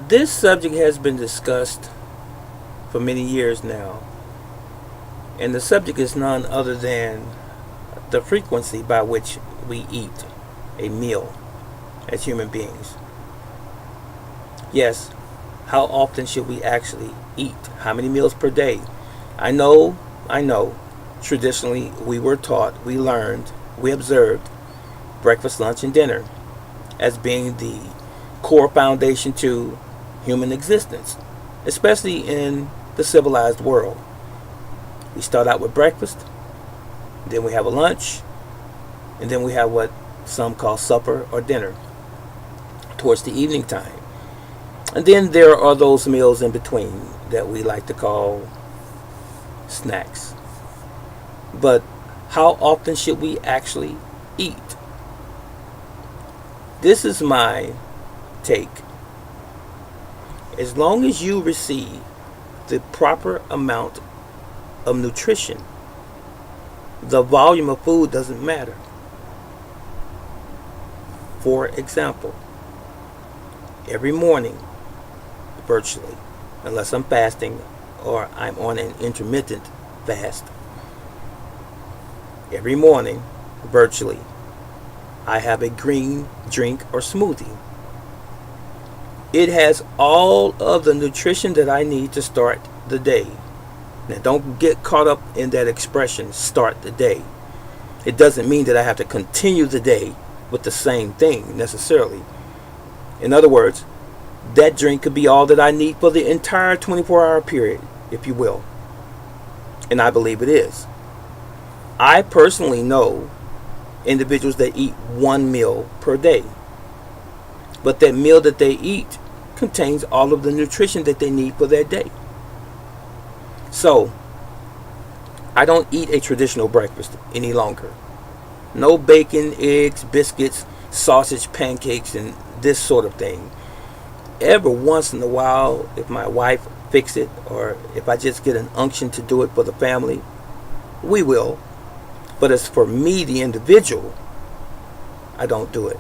This subject has been discussed for many years now, and the subject is none other than the frequency by which we eat a meal as human beings. Yes, how often should we actually eat? How many meals per day? I know, traditionally we were taught, we learned, we observed breakfast, lunch, and dinner as being the core foundation to human existence, especially in the civilized world. We start out with breakfast, then we have a lunch, and then we have what some call supper or dinner towards the evening time. And then there are those meals in between that we like to call snacks. But how often should we actually eat? This is my take. As long as you receive the proper amount of nutrition, the volume of food doesn't matter. For example, every morning, virtually, unless I'm fasting or I'm on an intermittent fast, every morning, virtually, I have a green drink or smoothie. It has all of the nutrition that I need to start the day. Now, don't get caught up in that expression, start the day. It doesn't mean that I have to continue the day with the same thing necessarily. In other words, that drink could be all that I need for the entire 24-hour period, if you will. And I believe it is. I personally know individuals that eat one meal per day. But that meal that they eat contains all of the nutrition that they need for that day. So, I don't eat a traditional breakfast any longer. No bacon, eggs, biscuits, sausage, pancakes, and this sort of thing. Every once in a while, if my wife fixes it, or if I just get an unction to do it for the family, we will. But as for me, the individual, I don't do it.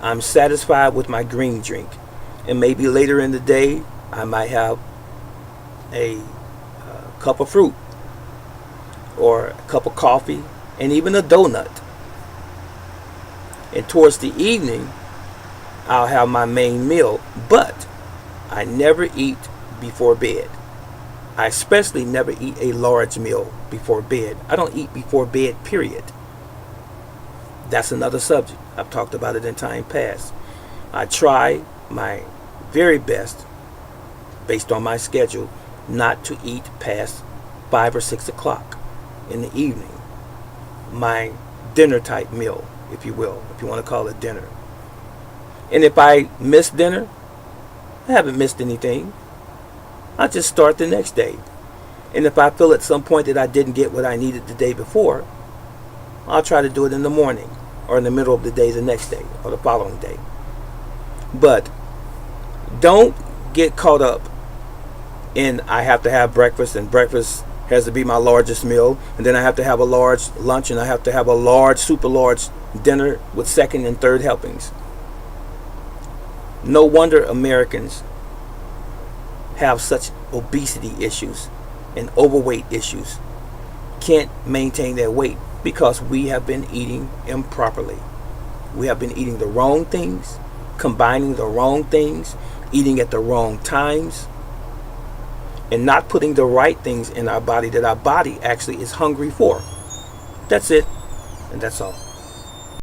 I'm satisfied with my green drink. And maybe later in the day, I might have a cup of fruit, or a cup of coffee, and even a donut. And towards the evening, I'll have my main meal. But I never eat before bed. I especially never eat a large meal before bed. I don't eat before bed, period. That's another subject. I've talked about it in time past. I try my very best, based on my schedule, not to eat past 5 or 6 o'clock in the evening. My dinner type meal, if you will, if you want to call it dinner. And if I miss dinner, I haven't missed anything. I'll just start the next day. And if I feel at some point that I didn't get what I needed the day before, I'll try to do it in the morning or in the middle of the day the next day or the following day. But don't get caught up in I have to have breakfast, and breakfast has to be my largest meal, and then I have to have a large lunch, and I have to have a large, super large dinner with second and third helpings. No wonder Americans have such obesity issues and overweight issues. Can't maintain their weight because we have been eating improperly. We have been eating the wrong things, combining the wrong things, eating at the wrong times, and not putting the right things in our body that our body actually is hungry for. That's it, and that's all.